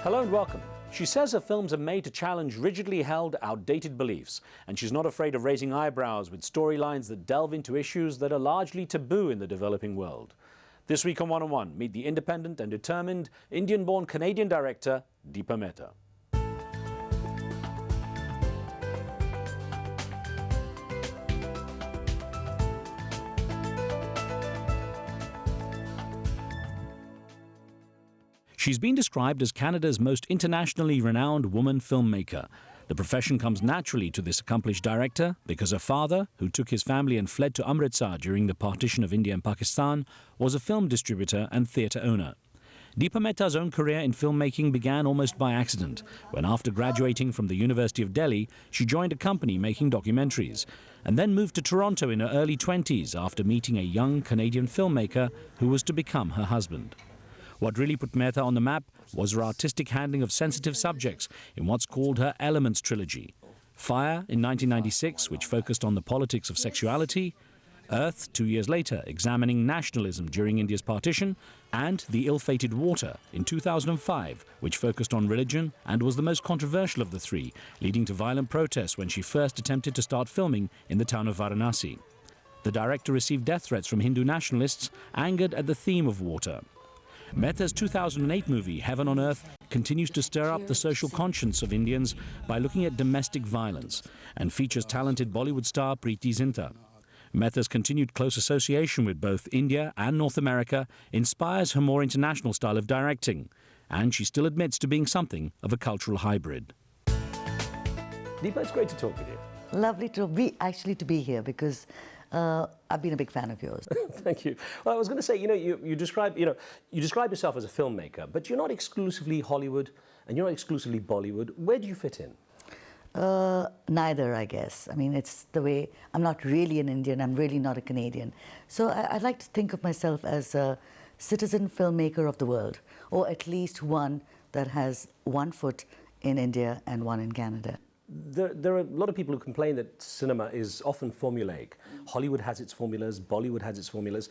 Hello and welcome. She says her films are made to challenge rigidly held, outdated beliefs, and she's not afraid of raising eyebrows with storylines that delve into issues that are largely taboo in the developing world. This week on 101, meet the independent and determined Indian-born Canadian director, Dheepa Mehta. She's been described as Canada's most internationally renowned woman filmmaker. The profession comes naturally to this accomplished director because her father, who took his family and fled to Amritsar during the partition of India and Pakistan, was a film distributor and theatre owner. Deepa Mehta's own career in filmmaking began almost by accident, when after graduating from the University of Delhi, she joined a company making documentaries, and then moved to Toronto in her early 20s after meeting a young Canadian filmmaker who was to become her husband. What really put Mehta on the map was her artistic handling of sensitive subjects in what's called her Elements trilogy. Fire in 1996, which focused on the politics of sexuality, Earth 2 years later, examining nationalism during India's partition, and The Ill-Fated Water in 2005, which focused on religion and was the most controversial of the three, leading to violent protests when she first attempted to start filming in the town of Varanasi. The director received death threats from Hindu nationalists, angered at the theme of water. Mehta's 2008 movie, Heaven on Earth, continues to stir up the social conscience of Indians by looking at domestic violence and features talented Bollywood star Preeti Zinta. Mehta's continued close association with both India and North America inspires her more international style of directing, and she still admits to being something of a cultural hybrid. Deepa, it's great to talk with you. Lovely to be here because I've been a big fan of yours. Thank you. Well, I was going to say, you describe yourself as a filmmaker, but you're not exclusively Hollywood and you're not exclusively Bollywood. Where do you fit in? Neither, I guess. I mean, it's the way, I'm not really an Indian, I'm really not a Canadian. So I'd like to think of myself as a citizen filmmaker of the world, or at least one that has one foot in India and one in Canada. There are a lot of people who complain that cinema is often formulaic. Hollywood has its formulas, Bollywood has its formulas.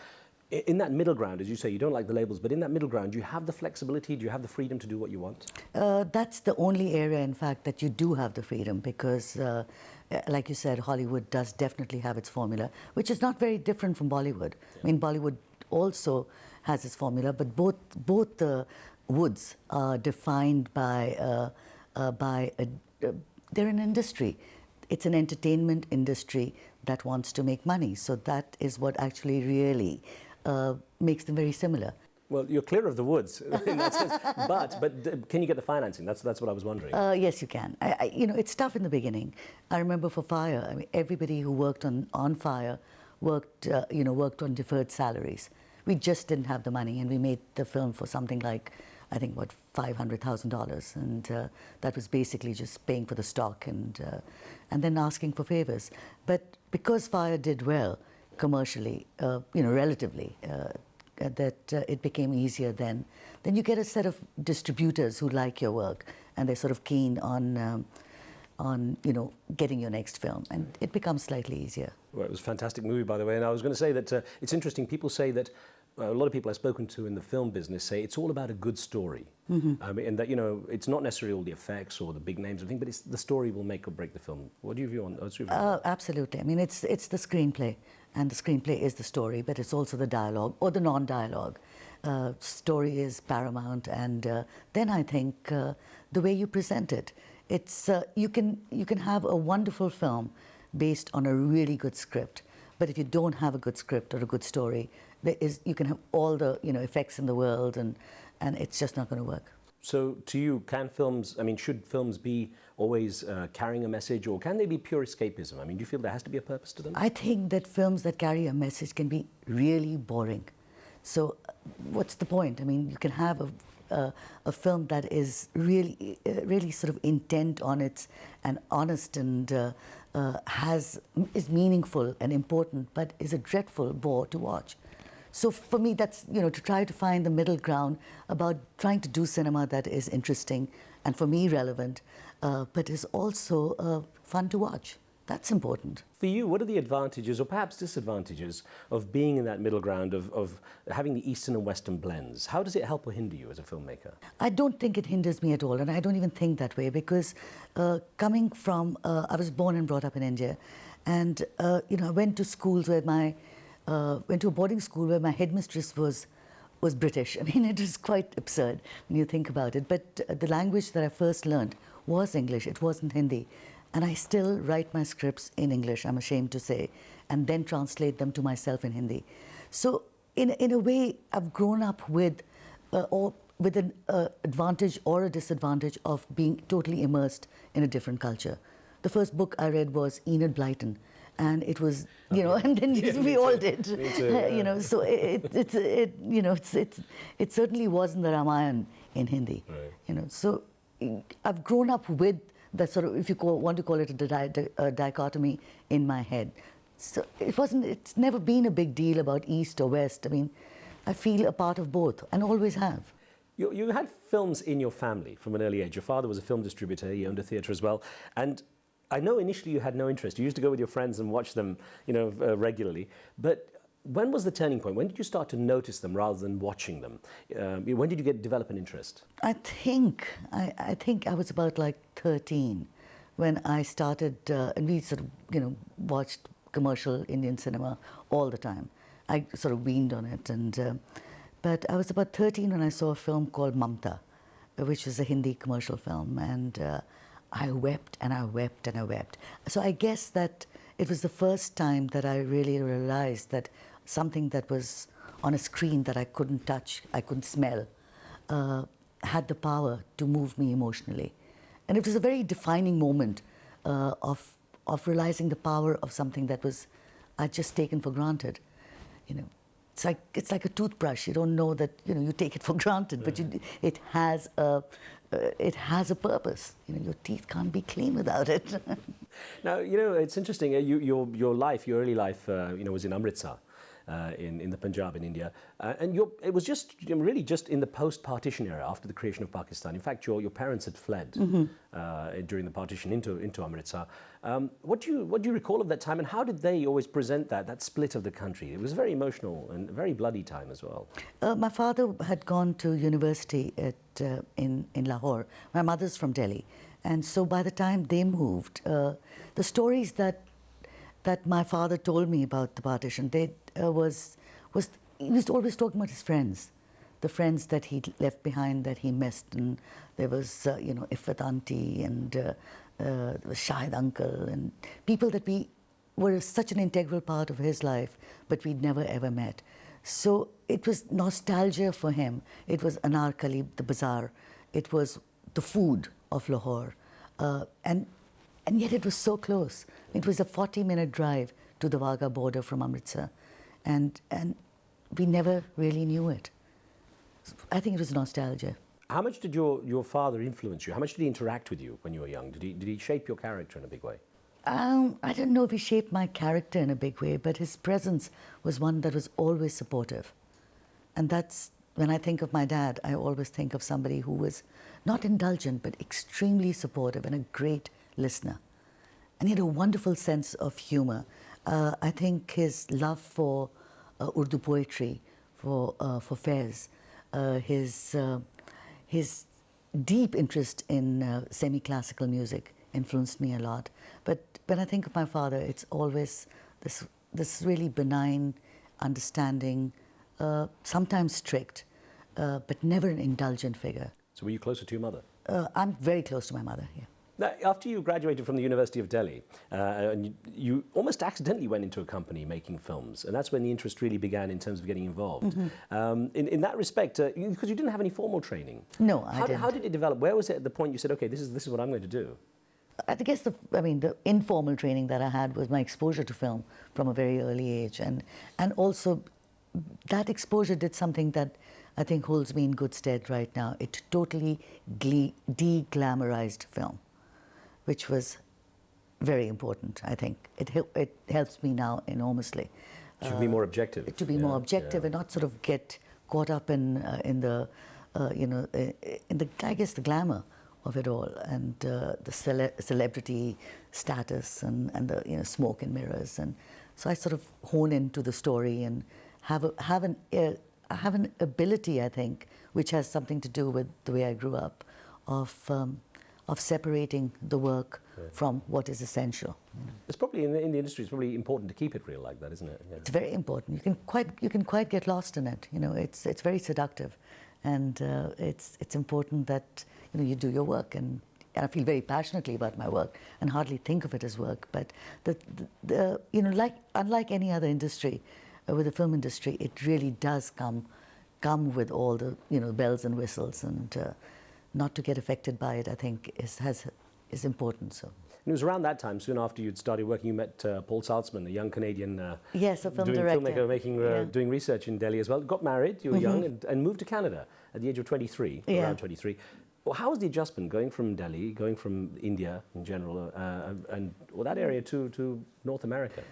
In that middle ground, as you say, you don't like the labels, but in that middle ground, do you have the flexibility, do you have the freedom to do what you want? That's the only area, in fact, that you do have the freedom because, like you said, Hollywood does definitely have its formula, which is not very different from Bollywood. Yeah. I mean, Bollywood also has its formula, but both the woods are defined by they're an industry. It's an entertainment industry that wants to make money. So that is what actually really makes them very similar. Well, you're clear of the woods in that sense, but can you get the financing? That's what I was wondering. Yes, you can. It's tough in the beginning. I remember for Fire, I mean, everybody who worked on Fire worked on deferred salaries. We just didn't have the money, and we made the film for something like, I think, what, $500,000, and that was basically just paying for the stock and then asking for favors. But because Fire did well commercially, relatively, that it became easier then you get a set of distributors who like your work, and they're sort of keen on getting your next film, and it becomes slightly easier. Well, it was a fantastic movie, by the way, and I was going to say that it's interesting. People say that a lot of people I've spoken to in the film business say it's all about a good story. Mm-hmm. And that, it's not necessarily all the effects or the big names or thing, but it's the story will make or break the film. What do you view on that? Absolutely. I mean, it's the screenplay, and the screenplay is the story, but it's also the dialogue or the non-dialogue. Story is paramount, and then I think the way you present it. It's you can have a wonderful film based on a really good script, but if you don't have a good script or a good story, you can have all the effects in the world, and it's just not going to work. So to you, should films be always carrying a message, or can they be pure escapism? I mean, do you feel there has to be a purpose to them? I think that films that carry a message can be really boring. So what's the point? I mean, you can have a film that is really sort of intent on it and honest and is meaningful and important, but is a dreadful bore to watch. So for me, that's, to try to find the middle ground about trying to do cinema that is interesting and for me relevant, but is also fun to watch. That's important. For you, what are the advantages or perhaps disadvantages of being in that middle ground, of having the Eastern and Western blends? How does it help or hinder you as a filmmaker? I don't think it hinders me at all, and I don't even think that way, because coming from, I was born and brought up in India, and I went to schools where went to a boarding school where my headmistress was British. I mean, it was quite absurd when you think about it. But the language that I first learned was English. It wasn't Hindi. And I still write my scripts in English, I'm ashamed to say, and then translate them to myself in Hindi. So in a way, I've grown up with an advantage or a disadvantage of being totally immersed in a different culture. The first book I read was Enid Blyton, and it was, and then we all did. Me too, yeah. So it certainly wasn't the Ramayana in Hindi. Right. So I've grown up with that sort of, if you want to call it a dichotomy in my head. So it's never been a big deal about East or West. I mean, I feel a part of both and always have. You had films in your family from an early age. Your father was a film distributor, he owned a theatre as well. And I know initially you had no interest. You used to go with your friends and watch them, regularly. But when was the turning point? When did you start to notice them rather than watching them? When did you develop an interest? I think I was about like 13 when I started, and we sort of, watched commercial Indian cinema all the time. I sort of weaned on it, but I was about 13 when I saw a film called Mamta, which was a Hindi commercial film, and I wept and I wept and I wept. So I guess that it was the first time that I really realized that something that was on a screen that I couldn't touch, I couldn't smell, had the power to move me emotionally. And it was a very defining moment of realizing the power of something that I'd just taken for granted. It's like a toothbrush. You don't know that you take it for granted, but it has a purpose. Your teeth can't be clean without it. Now, it's interesting. Your early life, was in Amritsar. In the Punjab in India, and it was really just in the post-partition era after the creation of Pakistan. In fact, your parents had fled during the partition into Amritsar. What do you recall of that time, and how did they always present that split of the country? It was very emotional and a very bloody time as well. My father had gone to university in Lahore. My mother's from Delhi, and so by the time they moved, the stories that my father told me about the partition, he was always talking about his friends, the friends that he left behind that he missed, and there was Ifat auntie and Shahid uncle, and people that were such an integral part of his life, but we'd never ever met. So it was nostalgia for him. It was Anarkali, the bazaar. It was the food of Lahore, and yet it was so close. It was a 40-minute drive to the Wagah border from Amritsar, and we never really knew it. I think it was nostalgia. How much did your father influence you? How much did he interact with you when you were young? Did he shape your character in a big way? I don't know if he shaped my character in a big way, but his presence was one that was always supportive. And that's, when I think of my dad, I always think of somebody who was not indulgent, but extremely supportive and a great listener. And he had a wonderful sense of humor. I think his love for Urdu poetry, for fairs, his deep interest in semi-classical music influenced me a lot. But when I think of my father, it's always this really benign, understanding, sometimes strict, but never an indulgent figure. So were you closer to your mother? I'm very close to my mother, yeah. Now, after you graduated from the University of Delhi, and you almost accidentally went into a company making films, and that's when the interest really began in terms of getting involved. In that respect, because you didn't have any formal training. No, I didn't. How did it develop? Where was it at the point you said, okay, this is what I'm going to do? I guess the informal training that I had was my exposure to film from a very early age, and also that exposure did something that I think holds me in good stead right now. It totally de-glamorized film, which was very important, I think. It helps me now enormously. To be more objective. To be more objective and not sort of get caught up in the I guess the glamour of it all, and the celebrity status and the smoke and mirrors, and so I sort of hone into the story and have an ability, I think, which has something to do with the way I grew up, of separating the work from what is essential. It's probably in the industry. It's probably important to keep it real like that, isn't it? Yeah. It's very important. You can quite get lost in it. It's very seductive, and it's important that you do your work. And I feel very passionately about my work and hardly think of it as work. But unlike any other industry, with the film industry, it really does come with all the bells and whistles, and not to get affected by it, I think, is important. So. And it was around that time, soon after you'd started working, you met Paul Saltzman, a young Canadian yes, a film director. filmmaker, doing research in Delhi as well. Got married, you were young, and moved to Canada at the age of 23, around 23. Well, how was the adjustment going from Delhi, going from India in general, and that area to North America?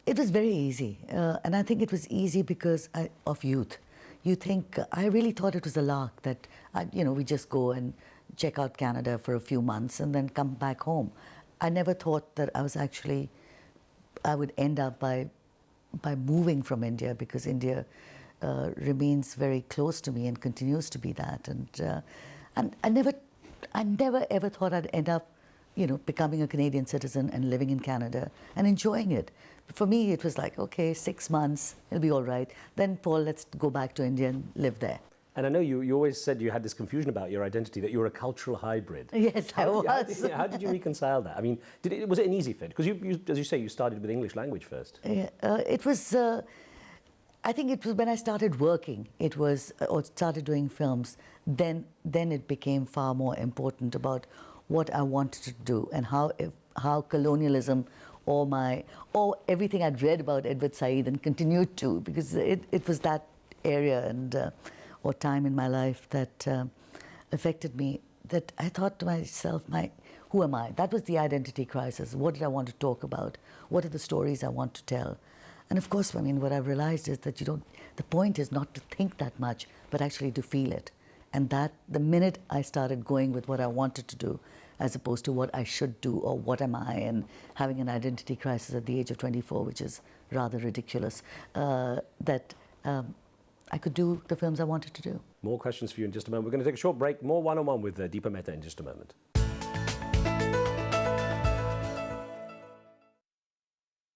It was very easy, and I think it was easy because of youth. You think, I really thought it was a lark that, we just go and check out Canada for a few months and then come back home. I never thought that I would end up by moving from India, because India remains very close to me and continues to be that. And I never ever thought I'd end up, becoming a Canadian citizen and living in Canada and enjoying it. For me, it was like, okay, 6 months, it'll be all right. Then, Paul, let's go back to India and live there. And I know you always said you had this confusion about your identity, that you were a cultural hybrid. Yes, I was. How did you reconcile that? I mean, was it an easy fit? Because you, as you say, you started with English language first. It was, I think it was when I started working, or started doing films, then it became far more important about what I wanted to do and how colonialism or everything I'd read about Edward Said and continued to, because it was that area and or time in my life that affected me, that I thought to myself, who am I? That was the identity crisis. What did I want to talk about? What are the stories I want to tell? And of course, what I've realized is that the point is not to think that much, but actually to feel it. And that the minute I started going with what I wanted to do, as opposed to what I should do or what am I, and having an identity crisis at the age of 24, which is rather ridiculous, that I could do the films I wanted to do. More questions for you in just a moment. We're going to take a short break. More one-on-one with Deepa Mehta in just a moment.